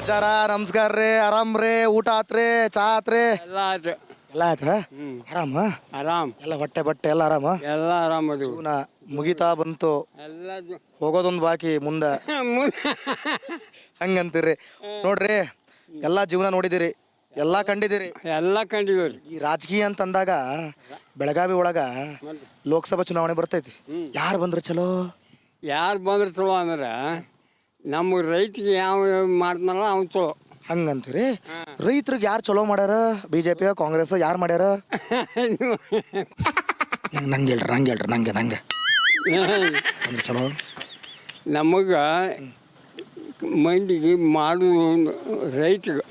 ಅಜ್ಜಾರ ನಮಸ್ಕಾರ ರೀ, ಆರಾಮ್ ರೀ? ಊಟ ಆತ್ರಿ, ಚಾ ಆತ್ರಿ? ಎಲ್ಲ ಆಯ್ತು. ಎಲ್ಲ ಆಯ್ತ? ಆರಾಮ? ಆರಾಮ್. ಎಲ್ಲ ಹೊಟ್ಟೆ ಬಟ್ಟೆ ಎಲ್ಲ ಆರಾಮ? ಎಲ್ಲ ಆರಾಮ್ ಅದೀವಿ. ಜೀವನ ಮುಗಿತಾ ಬಂತು, ಎಲ್ಲ ಹೋಗೋದೊಂದು ಬಾಕಿ ಮುಂದ ಹಂಗಂತೀರಿ. ನೋಡ್ರಿ, ಎಲ್ಲಾ ಜೀವನ ನೋಡಿದಿರಿ, ಎಲ್ಲಾ ಕಂಡಿದಿರಿ. ಎಲ್ಲ ಕಂಡಿದ್ದೀವಿ. ಈ ರಾಜಕೀಯ ಅಂತಂದಾಗ ಬೆಳಗಾವಿ ಒಳಗ ಲೋಕಸಭಾ ಚುನಾವಣೆ ಬರ್ತೈತಿ. ಯಾರು ಬಂದ್ರೆ ಚಲೋ? ಯಾರು ಬಂದ್ರೆ ಚಲೋ ಅಂದ್ರೆ ನಮ್ಗೆ ರೈತಿಗೆ ಯಾವ ಮಾಡ್ತಾನಲ್ಲ ಅವ್ನು ಚಲೋ. ಹಂಗಂತೀರಿ? ರೈತರಿಗೆ ಯಾರು ಚಲೋ ಮಾಡ್ಯಾರ? ಬಿಜೆಪಿ ಕಾಂಗ್ರೆಸ್ ಯಾರು ಮಾಡ್ಯಾರ? ನಂಗೆ ಹೇಳ್ರಿ ನಂಗೆ ಅಂದ್ರೆ ಚಲೋ. ನಮಗೆ ಮಂದಿಗೆ ಮಾಡೋದು ರೈತಿಗೆ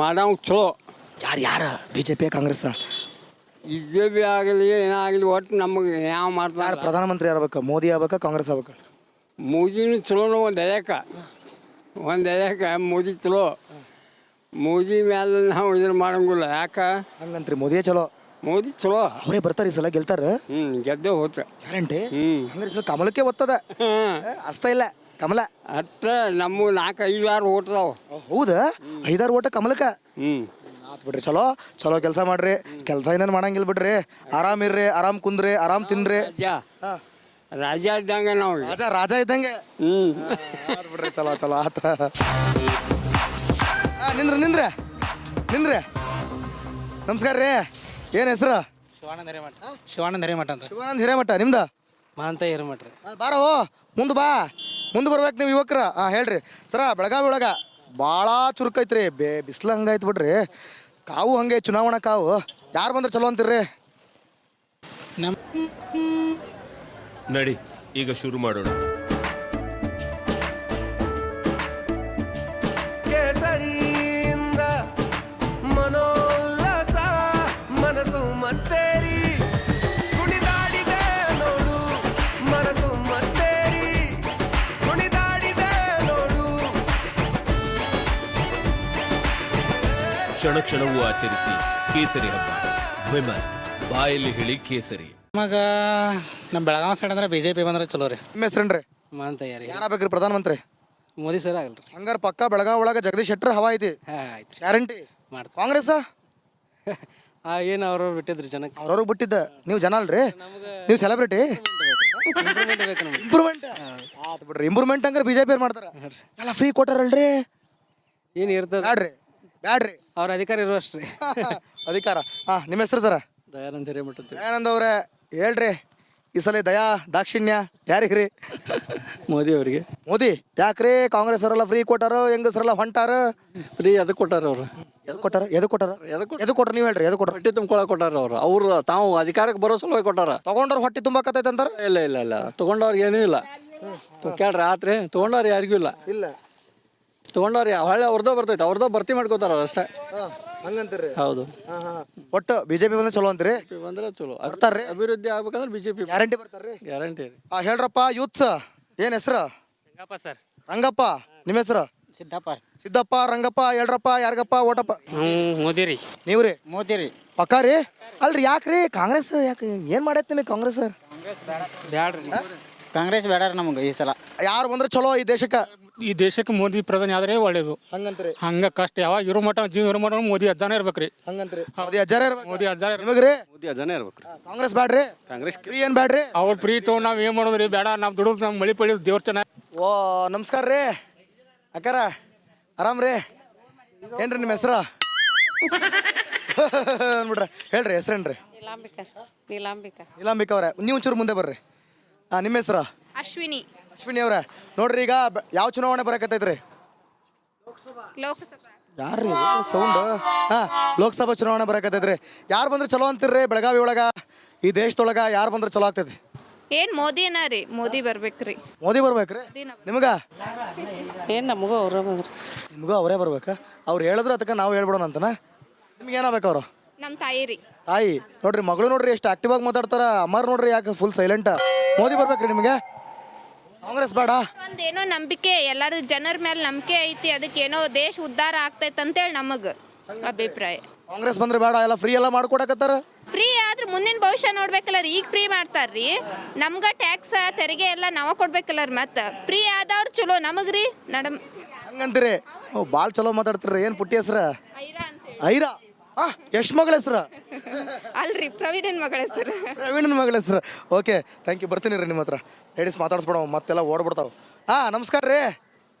ಮಾಡೋ ಚಲೋ. ಯಾರ ಬಿಜೆಪಿ ಕಾಂಗ್ರೆಸ್? ಬಿ ಆಗಲಿ ಏನಾಗಲಿ ಒಟ್ಟು ನಮಗೆ ಯಾವ ಯಾರು ಮಾಡ್ತಾರೆ. ಪ್ರಧಾನಮಂತ್ರಿ ಆಗ್ಬೇಕ? ಮೋದಿ ಆಗ್ಬೇಕ ಕಾಂಗ್ರೆಸ್ ಆಗ್ಬೇಕ? ಮೋದಿನೂ ಚಲೋನ ಒಂದು ಎಳೆಕ ಮೋದಿ ಚಲೋ. ಮೋದಿ ಮೇಲೆ ನಾವು ಇದನ್ನು ಮಾಡಂಗಿಲ್ಲ. ಯಾಕೆ ಹಂಗಂತ್ರಿ? ಮೋದಿಯೇ ಚಲೋ? ಮೋದಿ ಚಲೋ. ಅವರೇ ಬರ್ತಾರೆ ಈ ಸಲ, ಗೆಲ್ತಾರ? ಗೆದ್ದೆ ಹೋತ್ರ ಗ್ಯಾರಂಟಿ? ಹಂಗಾರೆ ಈ ಸಲ ಕಮಲಕ್ಕೆ ಒತ್ತದ, ಅಸ್ತ ಇಲ್ಲ ಕಮಲ. ಅಷ್ಟ ನಮ್ಮ 4-5 ವಾರ ಓಟ್ದಾವ. ಹೌದಾ? 5-6 ಓಟ ಕಮಲಕ್ಕ? ಆತ್ ಬಿಡ್ರಿ, ಚಲೋ ಚಲೋ ಕೆಲಸ ಮಾಡ್ರಿ. ಕೆಲಸ ಏನೇನು ಮಾಡಂಗಿಲ್ಲ ಬಿಡ್ರಿ. ಆರಾಮ್ ಇರ್ರಿ, ಆರಾಮ್ ಕುಂದ್ರಿ, ಆರಾಮ್ ತಿನ್ರಿ. ರಾಜ ಇದ್ದಂಗೆ ನಾವು. ರಾಜ ಇದ್ದಂಗೆ ಬಿಡ್ರಿ. ಚಲೋ ಚಲೋ ಆತ. ನಿಂದ್ರೆ ನಮಸ್ಕಾರ ರೀ. ಏನ್ ಹೆಸರು? ಶಿವಾನಂದ ಹಿರೇಮಠ ಅಂತ. ಶಿವಾನಂದ ಹಿರೇಮಠ. ನಿಮ್ದ? ಮಹಂತ ಹಿರೇಮಠ ರೀ. ಬಾರೋ ಮುಂದೆ ಬರ್ಬೇಕು ನೀವು ಯುವಕ್ರ. ಹೇಳ್ರಿ ಸರ. ಬೆಳಗಾವಿ ಒಳಗ ಭಾಳ ಚುರುಕೈತ್ರಿ, ಬಿಸಿಲು ಹಂಗಾಯ್ತು ಬಿಡ್ರಿ. ಕಾವು ಹಂಗೆ, ಚುನಾವಣಾ ಕಾವು. ಯಾರು ಬಂದ್ರೆ ಚಲೋ ಅಂತೀರ್ರಿ? ನಡಿ ಈಗ ಶುರು ಮಾಡೋಣ. ಕೇಸರಿಯಿಂದ ಮನೋಲ್ಲಾಸ ಮನಸ್ಸು ಮತ್ತೇರಿ ಕುಣಿದಾಡಿದೆ ನೋಡು, ಮನಸ್ಸು ಮತ್ತೇರಿ ಕುಣಿದಾಡಿದೆ ನೋಡು. ಕ್ಷಣ ಕ್ಷಣವೂ ಆಚರಿಸಿ ಕೇಸರಿ ಹಬ್ಬ. ವಿಮಲ್ ಬಾಯಲ್ಲಿ ಹೇಳಿ ಕೇಸರಿ. ನಮಗೆ ನಮ್ಮ ಬೆಳಗಾವಿ ಸೈಡ್ ಅಂದ್ರೆ ಬಿಜೆಪಿ ಬಂದ್ರೆ ಚಲೋ ರೀ. ನಿಮ್ಮ ಹೆಸ್ರೇನ್ರಿ? ಮಹಂತ ಯಾರಿ ಯಾರಾಗ್ಬೇಕ್ರಿ ಪ್ರಧಾನಮಂತ್ರಿ? ಮೋದಿ ಸರ್ ಆಗಲ್ರಿ. ಹಂಗಾರ ಪಕ್ಕ ಬೆಳಗಾವಿ ಒಳಗ ಜಗದೀಶ್ ಶೆಟ್ಟರ್ ಹವಾ ಐತಿ. ಆಯ್ತು ಗ್ಯಾರಂಟಿ. ಮಾಡ್ತಾರೆ. ಕಾಂಗ್ರೆಸ್ ಏನು ಅವ್ರವ್ರು ಬಿಟ್ಟಿದ್ರಿ ಜನಕ್ಕೆ. ಅವ್ರವ್ರಿಗೆ ಬಿಟ್ಟಿದ್ದ. ನೀವು ಜನ ಅಲ್ರಿ, ನೀವು ಸೆಲೆಬ್ರಿಟಿ. ಇಂಪ್ರೂವ್ಮೆಂಟ್ ಬೇಕು ನಮ್ಗೆ. ಇಂಪ್ರೂವ್ಮೆಂಟ್ ಆತ್ ಬಿಡ್ರಿ. ಇಂಪ್ರೂವ್ಮೆಂಟ್ ಹಂಗಾರೆ ಬಿಜೆಪಿ ಮಾಡ್ತಾರ. ಎಲ್ಲ ಫ್ರೀ ಕೊಟ್ಟಾರಲ್ರಿ? ಏನು ಇರ್ತದೆ ಬ್ಯಾಡ್ರಿ ಅವ್ರ ಅಧಿಕಾರ ಇರುವಷ್ಟ್ರಿ. ಅಧಿಕಾರ. ನಿಮ್ಮ ಹೆಸರು ಸರ? ದಯಾನಂದ ಹಿರೇಮಠ ಅಂತ. ದಯಾನಂದ್ ಅವ್ರೆ, ಹೇಳ್ರಿ ಈ ಸಲ ದಯಾ ದಾಕ್ಷಿಣ್ಯ ಯಾರಿಗ್ರಿ? ಮೋದಿ ಅವರಿಗೆ. ಮೋದಿ ಯಾಕ್ರಿ? ಕಾಂಗ್ರೆಸ್ ಅವರೆಲ್ಲ ಫ್ರೀ ಕೊಟ್ಟಾರ, ಹೆಂಗಸರೆಲ್ಲ ಹೊಂಟಾರ. ಫ್ರೀ ಅದಕ್ಕೆ ಕೊಟ್ಟಾರ ಅವ್ರು. ಎದು ಕೊಟ್ಟಾರ? ನೀವು ಹೇಳ್ರಿ, ಎದು ಕೊಟ್ಟಾರ? ಹೊಟ್ಟೆ ತುಂಬ್ಕೊಳಕ್ ಕೊಟ್ಟಾರ ಅವ್ರು ತಾವು ಅಧಿಕಾರಕ್ಕೆ ಬರೋ ಸಲುವಾಗಿ ಕೊಟ್ಟಾರ. ತಗೊಂಡ್ರ ಹೊಟ್ಟೆ ತುಂಬಾಕತ್ತೈತೆ ಅಂತಾರ? ಇಲ್ಲ ತಗೊಂಡವ್ರಿಗೆ ಏನೂ ಇಲ್ಲ. ಕೇಳ್ರಿ ಆತ್ರಿ, ತಗೊಂಡವ್ರು ಯಾರಿಗೂ ಇಲ್ಲ. ತಗೊಂಡವ್ರು ಹೊಳ್ಳೆ ಅವ್ರದ್ದು ಭರ್ತಿ ಮಾಡ್ಕೋತಾರ ಅಷ್ಟೇ. ಹಂಗಂತೀರಿ? ಹೌದು. ಒಟ್ಟು ಬಿಜೆಪಿ ಬಂದ್ರೆ ಚಲೋ ಅಂತೀರಿ? ಬಂದ್ರೆ ಚಲೋ ಬರ್ತಾರ್ರಿ. ಅಭಿವೃದ್ಧಿ ಆಗ್ಬೇಕಂದ್ರೆ ಬಿಜೆಪಿ ಗ್ಯಾರಂಟಿ ಬರ್ತಾರ್ರಿ? ಗ್ಯಾರಂಟಿ. ಹೇಳ್ರಪ್ಪ ಯೂತ್ಸ್, ಏನ್ ಹೆಸರು? ರಂಗಪ್ಪ ಸರ್. ರಂಗಪ್ಪ. ನಿಮ್ಮ ಹೆಸರು? ಸಿದ್ದಪ್ಪ ರಂಗಪ್ಪ. ಹೇಳ್ರಪ್ಪ ಯಾರಿಗಪ್ಪ ಓಟಪ್ಪ? ಮೋದಿ ರೀ. ನೀವ್ರಿ? ಮೋದಿ ರೀ. ಪಕ್ಕಾ ರೀ? ಅಲ್ರಿ ಯಾಕ್ರಿ ಕಾಂಗ್ರೆಸ್ ಯಾಕೆ ಏನ್ ಮಾಡೈತಿ ನಿಮಗೆ ಕಾಂಗ್ರೆಸ್? ಬ್ಯಾಡ್ರಿ, ಕಾಂಗ್ರೆಸ್ ಬೇಡ ನಮ್ಗೆ ಈ ಸಲ. ಯಾರು ಬಂದ್ರೆ ಚಲೋ ಈ ದೇಶಕ್ಕೆ? ಈ ದೇಶಕ್ಕೆ ಮೋದಿ ಪ್ರಧಾನಿ ಆದ್ರೆ ಒಳ್ಳೇದು. ಹಂಗಂತ್ರಿ? ಹಂಗ ಕಷ್ಟ ಯಾವಾಗ ಇರೋ ಮಠ ಜೀವ ಇರೋ ಮಠ ಮೋದಿ ಅಜ್ಜಾನೇ ಇರ್ಬೇಕ್ರಿ. ಹಂಗಂತ್ರಿ? ಮೋದಿ ಅಜ್ಜಾರೇ ಇರ್ಬೇಕು. ಮೋದಿ ಅಜ್ಜಾರ ನಿಮಗ್ರಿ? ಮೋದಿ ಅಜಾನೇ ಇರ್ಬೇಕ್ರಿ. ಕಾಂಗ್ರೆಸ್ ಬ್ಯಾಡ್ರಿ? ಕಾಂಗ್ರೆಸ್ ಫ್ರೀ ಏನ್ ಬ್ಯಾಡ್ರಿ? ಅವ್ರ ಫ್ರೀ ತಗೊಂಡ್ ನಾವ್ ಏನ್ ಮಾಡೋದ್ರಿ? ಬೇಡ, ನಾವ್ ದುಡಿದ್ ನಮ್ ಮಳಿ ಪಳಿ ದೇವ್ರ ಚೆನ್ನ. ಓ ನಮಸ್ಕಾರ ರೀ ಅಕ್ಕಾರ. ಆರಾಮ್ ರೀ? ಏನ್ರಿ ನಿಮ್ಮ ಹೆಸರು? ಅಂದ್ಬಿಟ್ರೆ ಹೇಳ್ರಿ ಹೆಸ್ರೇನ್ರಿ? ನೀಲಾಂಬಿಕಾ ಅವ್ರೆ. ನೀವು ಒಂಚೂರು ಮುಂದೆ ಬರ್ರಿ. ನಿಮ್ಮ ಹೆಸರು? ಅಶ್ವಿನಿ ಅವ್ರೆ. ನೋಡ್ರಿ, ಈಗ ಯಾವ ಚುನಾವಣೆ ಬರಕತ್ತೈತ್ರಿ? ಲೋಕಸಭಾ. ಯಾರ್ರಿ ಸೌಂಡ್? ಲೋಕಸಭಾ ಚುನಾವಣೆ ಬರಕತ್ತೈತ್ರಿ. ಯಾರು ಬಂದ್ರೆ ಚಲೋ ಅಂತೀರ್ರಿ ಬೆಳಗಾವಿ ಒಳಗ, ಈ ದೇಶದೊಳಗ ಯಾರು ಬಂದ್ರೆ ಚಲೋ ಆಗ್ತೈತಿ? ಏನ್ ಮೋದಿನ ರೀ? ಮೋದಿ ಬರ್ಬೇಕ್ರಿ. ಮೋದಿ ಬರ್ಬೇಕ್ರಿ? ನಿಮ್ಗ? ಏನ್ ನಮಗೂ ಅವ್ರ ನಿಮಗೂ ಅವರೇ ಬರ್ಬೇಕಾ? ಅವ್ರು ಹೇಳಿದ್ರು ಅದಕ್ಕೆ ನಾವು ಹೇಳ್ಬಿಡೋಣ ಅಂತನ? ನಿಮ್ಗೆ ಏನಾಗಬೇಕು ಅವರು? ನಮ್ ತಾಯಿ ರೀ. ತಾಯಿ. ನೋಡ್ರಿ ಮಗಳು ನೋಡ್ರಿ ಎಷ್ಟು ಆಕ್ಟಿವ್ ಆಗಿ ಮಾತಾಡ್ತಾರ. ಅಮ್ಮಾರ್ ನೋಡ್ರಿ ಯಾಕೆ ಫುಲ್ ಸೈಲೆಂಟ್. ಮೋದಿ ಬರ್ಬೇಕ್ರಿ ನಿಮಗೆ? ಕಾಂಗ್ರೆಸ್ ಬೇಡ? ಒಂದೇನೋ ನಂಬಿಕೆ, ಎಲ್ಲಾರು ಜನರ ಮೇಲೆ ನಂಬಿಕೆ ಐತಿ, ಅದಕ್ಕೇನೋ ದೇಶ ಉದ್ಧಾರ ಆಗ್ತೈತೆ ಅಂತೇಳಿ ನಮಗ ಅಭಿಪ್ರಾಯ. ಕಾಂಗ್ರೆಸ್ ಬಂದ್ರೆ ಬೇಡ, ಎಲ್ಲ ಫ್ರೀ ಎಲ್ಲ ಮಾಡ್ಕೊಡಕತ್ತಾರ. ಫ್ರೀ ಆದ್ರೆ ಮುಂದಿನ ಭವಿಷ್ಯ ನೋಡ್ಬೇಕಲ್ಲ ರೀ. ಈಗ ಫ್ರೀ ಮಾಡ್ತಾರ್ರಿ, ನಮ್ಗ ಟ್ಯಾಕ್ಸ್ ತೆರಿಗೆ ಎಲ್ಲ ನಾವ ಕೊಡ್ಬೇಕಲ್ಲ ರೀ. ಮತ್ತೆ ಫ್ರೀ ಆದವ್ರು ಚಲೋ ನಮಗ್ರಿ. ಹಂಗಂತೀರಿ ಓ ಭಾಳ ಚಲೋ ಮಾತಾಡ್ತೀರಿ ಏನು ಪುಟ್ಟಿ ಹೆಸ್ರು ಐರಾ ಅಂತೇಳಿ ಐರಾ ಎಷ್ಟು ಮಗಳ ಹೆಸ್ರು ಅಲ್ರಿ ಪ್ರವೀಣನ್ ಮಗಳ ಹೆಸರು ಪ್ರವೀಣನ ಮಗಳ ಹೆಸ್ರು ಓಕೆ ಥ್ಯಾಂಕ್ ಯು ಬರ್ತೀನಿ ರೀ ನಿಮ್ಮ ಹತ್ರ ಲೇಡೀಸ್ ಮಾತಾಡ್ಸ್ಬಿಡೋ ಮತ್ತೆಲ್ಲ ಓಡ್ಬಿಡ್ತಾವೆ ನಮಸ್ಕಾರ ರೀ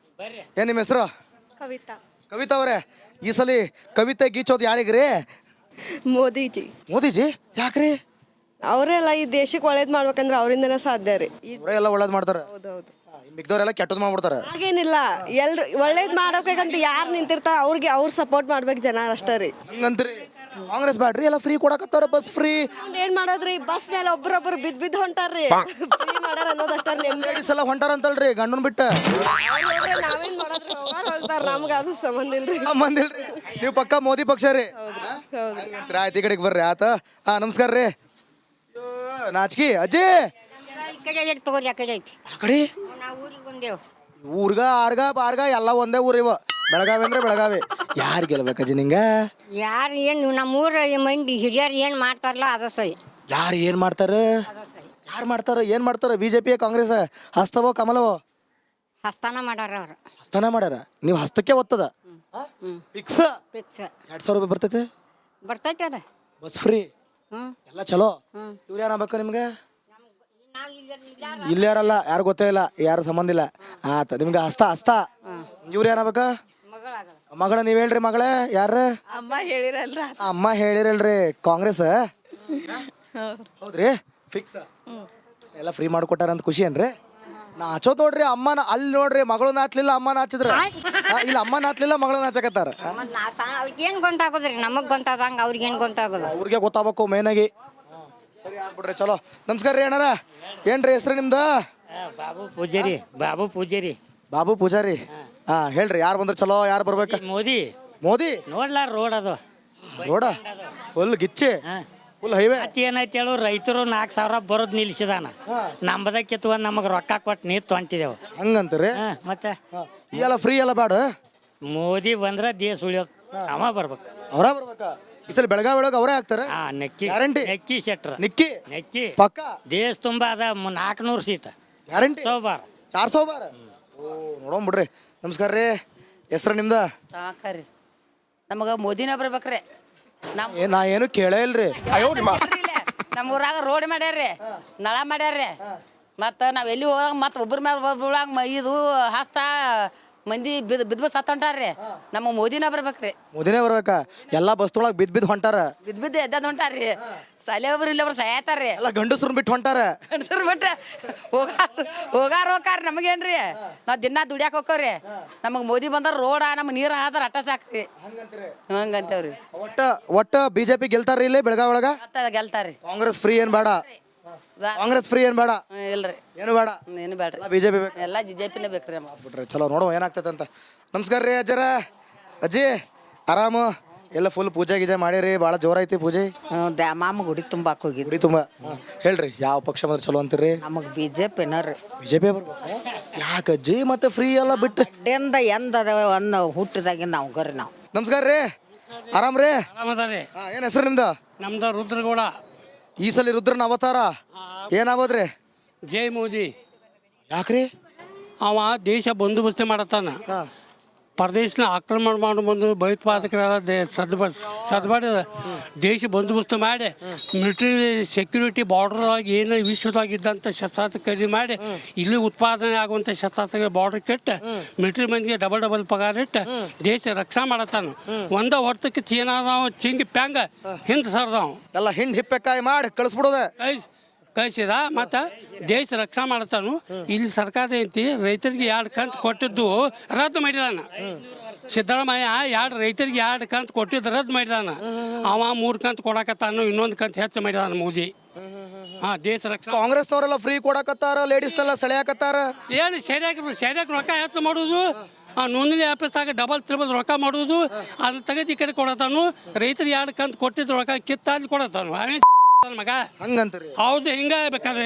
ಏನು ನಿಮ್ಮ ಹೆಸರು ಕವಿತಾ ಕವಿತಾ ಅವರೇ ಈ ಸಲ ಕವಿತೆ ಗೀಚೋದು ಯಾರಿಗ್ರಿ ಮೋದಿಜಿ ಮೋದಿಜಿ ಯಾಕ್ರಿ ಅವರೆಲ್ಲ ಈ ದೇಶಕ್ಕೆ ಒಳ್ಳೇದು ಮಾಡ್ಬೇಕಂದ್ರೆ ಅವರಿಂದನೇ ಸಾಧ್ಯ ರೀ ಇವರೇ ಎಲ್ಲ ಒಳ್ಳೇದು ಮಾಡ್ತಾರೆ ಹೌದೌದು ಮಿಕ್ದವ್ರೆಲ್ಲ ಕೆಟ್ಟದ್ದು ಮಾಡ್ಬಿಡ್ತಾರೆ ಹಾಗೇನಿಲ್ಲ ಎಲ್ರು ಒಳ್ಳೇದು ಮಾಡ್ಬೇಕಂತ ಯಾರು ನಿಂತಿರ್ತಾರ ಅವ್ರಿಗೆ ಅವ್ರು ಸಪೋರ್ಟ್ ಮಾಡ್ಬೇಕು ಜನ ಅಷ್ಟೇ ರೀ ಹಂಗಂತ್ರಿ ಕಾಂಗ್ರೆಸ್ ಬ್ಯಾಡ್ರಿ ಎಲ್ಲ ಫ್ರೀ ಕೊಡಕತ್ತಾರ ಬಸ್ ಫ್ರೀ ಏನ್ ಮಾಡೋದ್ರಿ ಬಸ್ ಮೇಲೆ ಒಬ್ರೊಬ್ರು ಬಿದ್ದು ಹೊಂಟಾರ್ರಿ ಫ್ರೀ ಮಾಡ್ಯಾರ ಅನ್ನೋದಷ್ಟೇ ನೆಮ್ಮದಿ ಲೇಡೀಸ್ ಎಲ್ಲ ಹೊಂಟಾರ ಅಂತಲ್ರಿ ಗಂಡನ್ ಬಿಟ್ಟು ನಾವೇನ್ ಮಾಡೋದ್ರಿ ಹೋಗಾರ ಹೋಗ್ತಾರ ನಮ್ಗೆ ಅದು ಸಂಬಂಧ ಇಲ್ರಿ ಮಂದಿಲ್ರಿ ನೀವು ಪಕ್ಕ ಮೋದಿ ಪಕ್ಷ ರೀ ಹಂಗಂತ್ರಿ ಆಯ್ತು ಈ ಕಡೆಗೆ ಬರ್ರಿ ಆತ ನಮಸ್ಕಾರ ರೀ ನಾಚಿಕಿ ಅಜ್ಜಿ ಈ ಕಡೆ ಐತಿ ತಗೋರಿ ಆ ಕಡೆ ಐತಿ ಆ ಕಡೆ ನಾವು ಊರಿಗೆ ಬಂದೇವು ಊರ್ಗ ಆರ್ಗ ಬಾರ್ಗ ಎಲ್ಲ ಒಂದೇ ಊರು ಇವ ಬೆಳಗಾವಿ ಅಂದ್ರೆ ಬೆಳಗಾವಿ ಯಾರು ಗೆಲ್ಬೇಕಜ್ಜಿ ನಿಂಗ ಯಾರು ಏನು ನಮ್ಮೂರ ಮಂದಿ ಹಿರಿಯರು ಏನು ಮಾಡ್ತಾರಲ್ಲ ಅದ ಸರಿ ಯಾರು ಏನ್ ಮಾಡ್ತಾರ ಅದ ಸರಿ ಯಾರು ಮಾಡ್ತಾರ ಏನ್ ಮಾಡ್ತಾರ ಬಿಜೆಪಿ ಕಾಂಗ್ರೆಸ್ ಹಸ್ತವೋ ಕಮಲವೋ ಹಸ್ತಾನ ಮಾಡ್ಯಾರ ಅವ್ರು ಹಸ್ತನ ಮಾಡ್ಯಾರ ನೀವು ಹಸ್ತಕ್ಕೆ ಒತ್ತದ ಫಿಕ್ಸ್ ಫಿಕ್ಸ್ 2,000 ರೂಪಾಯಿ ಬರ್ತೈತೆ ಬರ್ತೈತೆ ಅದ ಬಸ್ ಫ್ರೀ ಹ್ಞೂ ಎಲ್ಲ ಚಲೋ ಹ್ಞೂ ಇವ್ರು ಏನಾಗಬೇಕು ನಿಮ್ಗೆ ನಾವು ಇಲ್ಲಿ ಯಾರಲ್ಲ ಯಾರು ಗೊತ್ತೇ ಇಲ್ಲ ಯಾರು ಸಂಬಂಧ ಇಲ್ಲ ಆತ ನಿಮ್ಗೆ ಹಸ್ತ ಹಸ್ತ ಇವ್ರು ಏನಾಗಬೇಕ ಮಗಳಾಗದ ಮಗಳ ನೀವ್ ಹೇಳ್ರಿ ಮಗಳೇ ಯಾರ ಅಮ್ಮ ಹೇಳಿರಲ್ರ ಅಮ್ಮ ಹೇಳಿರಲ್ರಿ ಕಾಂಗ್ರೆಸ್ ಹೌದ್ರಿ ಫಿಕ್ಸ್ ಎಲ್ಲ ಫ್ರೀ ಮಾಡ್ಕೊಟ್ಟಾರ ಅಂತ ಖುಷಿ ಏನ್ರಿ ನಾಚೋದ್ ನೋಡ್ರಿ ಅಮ್ಮನ ಅಲ್ಲಿ ನೋಡ್ರಿ ಮಗಳು ನಾಚ್ಲಿಲ್ಲ ಅಮ್ಮ ನಾಚಿದ್ರ ಇಲ್ಲ ಅಮ್ಮ ನಾಚ್ಲಿಲ್ಲ ಮಗಳು ನಾಚಕತ್ತಾರ ಮತ್ತು ಅವ್ರಿಗೆ ಏನು ಗೊತ್ತಾಗೋದ್ರಿ ನಮಗೆ ಗೊತ್ತಾದಂಗೆ ಅವ್ರಿಗೆ ಏನು ಗೊತ್ತಾಗೋದು ಅವ್ರಿಗೆ ಗೊತ್ತಾಗಬೇಕು ಮೇನ್ ಆಗಿ ಸರಿ ಆಗ್ಬಿಡ್ರಿ ಚಲೋ ನಮಸ್ಕಾರ ರೀ ಅಣ್ಣಾರ ಏನ್ರಿ ಹೆಸ್ರು ನಿಮ್ದು ಬಾಬು ಪೂಜಾರಿ ಬಾಬು ಪೂಜಾರಿ ಬಾಬು ಪೂಜಾರಿ ಹೇಳ್ರಿ ಯಾರು ಬಂದ್ರೆ ಚಲೋ ಯಾರು ಬರ್ಬೇಕು ಮೋದಿ ಮೋದಿ ನೋಡ್ಲಾರ ರೋಡ್ ಅದು ರೋಡ ಫುಲ್ ಗಿಚ್ಚಿ ಫುಲ್ ಹೈವೇ ಮತ್ತೆ ಏನೈತಿ ಹೇಳು ರೈತರು 4,000 ಬರೋದು ನಿಲ್ಸಿದಾನ ನಮ್ಮದಕ್ಕೆ ತಗೊಂಡ್ ನಮಗೆ ರೊಕ್ಕ ಕೊಟ್ಟು ನೀರು ತೊಂಟಿದೆವು ಹಂಗಂತೀರಿ ಮತ್ತೆ ಎಲ್ಲ ಫ್ರೀ ಎಲ್ಲ ಬೇಡ ಮೋದಿ ಬಂದ್ರೆ ದೇಶ ಉಳಿಯೋದು ಅವ ಬರ್ಬೇಕು ಅವರ ಬರ್ಬೇಕ ಈ ಸಲ ಬೆಳಗಾವಿ ಒಳಗೆ ಅವರೇ ಆಗ್ತಾರೆ ನೆಕ್ಕಿ Guarantee? ನೆಕ್ಕಿ ಶೆಟ್ರ ನಿಕ್ಕಿ ನೆಕ್ಕಿ ಪಕ್ಕ ದೇಶ ತುಂಬ ಅದ 400 ಸೀಟ್ ಗ್ಯಾರಂಟಿ ಸೋಬಾರ್ 400 ಬಾರ ಓ ನೋಡೋಣ ಬಿಡ್ರಿ ನಮಸ್ಕಾರ ರೀ ಹೆಸ್ರು ನಿಮ್ದ ಸಾಕಾರಿ ನಮಗೆ ಮೋದಿನ ಬರ್ಬೇಕ್ರಿ ನಮ್ಮ ನಾ ಏನು ಕೇಳೇ ಇಲ್ರಿ ನಮ್ಮ ಊರಾಗ ರೋಡ್ ಮಾಡ್ಯಾರ್ರಿ ನಳ ಮಾಡ್ಯಾರ್ರಿ ಮತ್ತು ನಾವು ಎಲ್ಲಿ ಹೋಗಂಗ ಮತ್ತು ಒಬ್ಬರ ಮೇಲೆ ಬೀಳಂಗ ಇದು ಹಸ್ತ ಮಂದಿ ಬಿದ್ದು ಸತ್ತೊಂಟಾರ್ರಿ ನಮ್ಮ ಮೋದಿನ ಬರ್ಬೇಕ್ರಿ ಮೋದಿನೇ ಬರ್ಬೇಕಾ ಎಲ್ಲಾ ಬಸ್ತೊಳಗೆ ಬಿದ್ದು ಹೊಂಟಾರ ಬಿದ್ದು ಎದ್ದದ್ ಹೊಂಟಾರ್ರಿ ಸಾಲೆ ಒಬ್ರು ಇಲ್ಲೊಬ್ರು ಸಾಯ್ತಾರ್ರಿ ಎಲ್ಲ ಗಂಡಸ್ರನ್ನ ಬಿಟ್ಟು ಹೊಂಟಾರ ಗಂಡಸರು ಬಿಟ್ರೆ ಹೋಗಾರ ಹೋಗಾರ ನಮಗೇನ್ರಿ ನಾವು ದಿನ ದುಡ್ಯಾಕ ಹೋಗ್ರಿ ನಮಗೆ ಮೋದಿ ಬಂದ್ರ ರೋಡ ನಮ್ಗೆ ನೀರು ಆದ್ರ ಅಟ್ಟ ಸಾಕ್ರಿ ಹಂಗಂತೇವ್ರಿ ಒಟ್ಟ ಬಿಜೆಪಿ ಗೆಲ್ತಾರ್ರಿ ಇಲ್ಲಿ ಬೆಳಗಾವಿ ಒಳಗ ಗೆಲ್ತಾರ್ರಿ ಕಾಂಗ್ರೆಸ್ ಫ್ರೀ ಏನ್ ಬೇಡ ಕಾಂಗ್ರೆಸ್ ಫ್ರೀ ಏನ್ ಬೇಡ ಇಲ್ರಿ ಏನು ಬೇಡ ಏನು ಬೇಡ್ರಿ ಬಿಜೆಪಿ ಬೇಕು ಎಲ್ಲ ಬಿಜೆಪಿನೇ ಬೇಕ್ರಿ ನಮ್ಮ ಬಿಟ್ರಿ ಚಲೋ ನೋಡುವ ಏನಾಗ್ತೈತೆ ಅಂತ ನಮಸ್ಕಾರ ರೀ ಅಜ್ಜರ ಅಜ್ಜಿ ಆರಾಮು ಎಲ್ಲ ಫುಲ್ ಪೂಜೆ ಗೀಜೆ ಮಾಡಿರಿ ಭಾಳ ಜೋರೈತಿ ಪೂಜೆ ದ್ಯಾಮಾಮ ಗುಡಿ ತುಂಬಾಕ್ ಹೋಗಿದ್ರಿ ಗುಡಿ ತುಂಬ ಹೇಳ್ರಿ ಯಾವ ಪಕ್ಷ ಬಂದ್ರೆ ಚಲೋ ಅಂತೀರಿ ನಮಗೆ ಬಿಜೆಪಿನರಿ ಬಿಜೆಪಿ ಬರ್ಬೇಕು ಯಾಕೆ ಅಜ್ಜಿ ಮತ್ತೆ ಫ್ರೀ ಎಲ್ಲ ಬಿಟ್ಟು ಅಡ್ಡೆಂದ ಎಂದ ಒಂದು ಹುಟ್ಟಿದಾಗಿಂದ ನಾವು ಗರಿ ನಾವು ನಮಸ್ಕಾರ ರೀ ಆರಾಮ್ ರೀ ಆರಾಮದಾರಿ ಏನು ಹೆಸರು ನಿಮ್ದು ನಮ್ದು ರುದ್ರಗೌಡ ಈ ಸಲ ರುದ್ರನ ಅವತಾರ ಏನಾಗೋದ್ರಿ ಜೈ ಮೋದಿ ಯಾಕ್ರಿ ಅವ ದೇಶ ಬಂದೋಬಸ್ತಿ ಮಾಡತ್ತಾನ ಪರದೇಶನ ಆಕ್ರಮಣ ಮಾಡಿ ಬಂದು ಭಯೋತ್ಪಾದಕರೆಲ್ಲ ಸದ್ಬಾಡ ದೇಶ ಬಂದೋಬಸ್ತ್ ಮಾಡಿ ಮಿಲಿಟರಿ ಸೆಕ್ಯೂರಿಟಿ ಬಾರ್ಡರ್ ಆಗಿ ಏನು ವಿಶ್ವದಾಗಿದ್ದಂಥ ಶಸ್ತ್ರಾಸ್ತ್ರ ಖರೀದಿ ಮಾಡಿ ಇಲ್ಲಿ ಉತ್ಪಾದನೆ ಆಗುವಂಥ ಶಸ್ತ್ರಾಸ್ತ್ರ ಬಾರ್ಡರ್ ಕೆಟ್ಟು ಮಿಲಿಟರಿ ಮಂದಿಗೆ ಡಬಲ್ ಪಗಾರ ಇಟ್ಟು ದೇಶ ರಕ್ಷಣೆ ಮಾಡತ್ತಾನ ಒಂದ ಹೊರ್ತಕ್ಕೆ ಚೀನಾದವ ಚಿಂಗಿ ಪ್ಯಾಂಗ ಹಿಂದೆ ಸರ್ದಾವ ಎಲ್ಲ ಹಿಂಡ್ ಹಿಪ್ಪೆಕಾಯಿ ಮಾಡಿ ಕಳಿಸ್ಬಿಡೋದೆ ಕಳಿಸಿದ ಮತ್ತು ದೇಶ ರಕ್ಷಣೆ ಮಾಡತ್ತಾನು ಇಲ್ಲಿ ಸರ್ಕಾರ ಐತಿ ರೈತರಿಗೆ 2 ಕಂತು ಕೊಟ್ಟಿದ್ದು ರದ್ದು ಮಾಡಿದಾನ ಸಿದ್ದರಾಮಯ್ಯ ರೈತರಿಗೆ 2 ಕಂತು ಕೊಟ್ಟಿದ್ದು ರದ್ದು ಮಾಡಿದಾನ ಅವ 3 ಕಂತು ಕೊಡಕತ್ತಾನು ಇನ್ನೊಂದು ಕಂತು ಹೆಚ್ಚು ಮಾಡಿದಾನ ಮೋದಿ ದೇಶ ರಕ್ಷಣೆ ಕಾಂಗ್ರೆಸ್ನವರೆಲ್ಲ ಫ್ರೀ ಕೊಡಕತ್ತಾರ ಲೇಡೀಸ್ನೆಲ್ಲ ಸೆಳೆಯಕತ್ತಾರ ಏನು ಸರಿಯಾಗಿ ರೊಕ್ಕ ಹೆಚ್ಚು ಮಾಡೋದು ನೋಂದಣಿ ಆಫೀಸ್ದಾಗ ಡಬಲ್ ತ್ರಿಬಲ್ ರೊಕ್ಕ ಮಾಡೋದು ಅದನ್ನ ತೆಗೆದು ಈ ಕಡೆ ಕೊಡತಾನು ರೈತರಿಗೆ 2 ಕಂತು ಕೊಟ್ಟಿದ್ದು ರೊಕ್ಕ ಕಿತ್ತಾಲಿ ಕೊಡತಾನು ಮಗ ಹಂಗಂತೀರಿ ಹೌದು ಹಿಂಗ ಬೇಕಾದ್ರೆ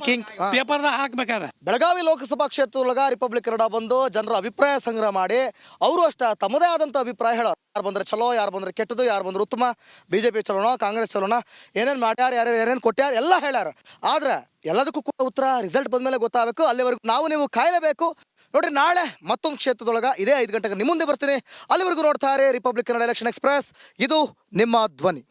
ಕಿಂಗ್ ಪೇಪರ್ದಾಗ ಹಾಕ್ಬೇಕಾರೆ ಬೆಳಗಾವಿ ಲೋಕಸಭಾ ಕ್ಷೇತ್ರದೊಳಗ ರಿಪಬ್ಲಿಕ್ ಕನ್ನಡ ಬಂದು ಜನರ ಅಭಿಪ್ರಾಯ ಸಂಗ್ರಹ ಮಾಡಿ ಅವರು ಅಷ್ಟ ತಮ್ಮದೇ ಆದಂತ ಅಭಿಪ್ರಾಯ ಹೇಳೋರು ಯಾರು ಬಂದ್ರೆ ಚಲೋ, ಯಾರು ಬಂದ್ರೆ ಕೆಟ್ಟದು, ಯಾರು ಬಂದ್ರೆ ಉತ್ತಮ, BJP ಚಲೋಣ, ಕಾಂಗ್ರೆಸ್ ಚಲೋಣ, ಏನೇನು ಮಾಡ್ಯಾರ, ಯಾರ್ಯಾರು ಏನೇನು ಕೊಟ್ಟ್ಯಾರ ಎಲ್ಲ ಹೇಳ್ಯಾರ. ಆದ್ರೆ ಎಲ್ಲದಕ್ಕೂ ಕೂಡ ಉತ್ತರ ರಿಸಲ್ಟ್ ಬಂದಮೇಲೆ ಗೊತ್ತಾಗಬೇಕು. ಅಲ್ಲಿವರೆಗೂ ನಾವು ನೀವು ಕಾಯಲೇಬೇಕು. ನೋಡ್ರಿ, ನಾಳೆ ಮತ್ತೊಂದು ಕ್ಷೇತ್ರದೊಳಗೆ ಇದೇ 5 ಗಂಟೆಗೆ ನಿಮ್ಮ ಮುಂದೆ ಬರ್ತೀನಿ. ಅಲ್ಲಿವರೆಗೂ ನೋಡ್ತಾರೆ ರಿಪಬ್ಲಿಕ್ ಕನ್ನಡ ಎಲೆಕ್ಷನ್ ಎಕ್ಸ್ಪ್ರೆಸ್. ಇದು ನಿಮ್ಮ ಧ್ವನಿ.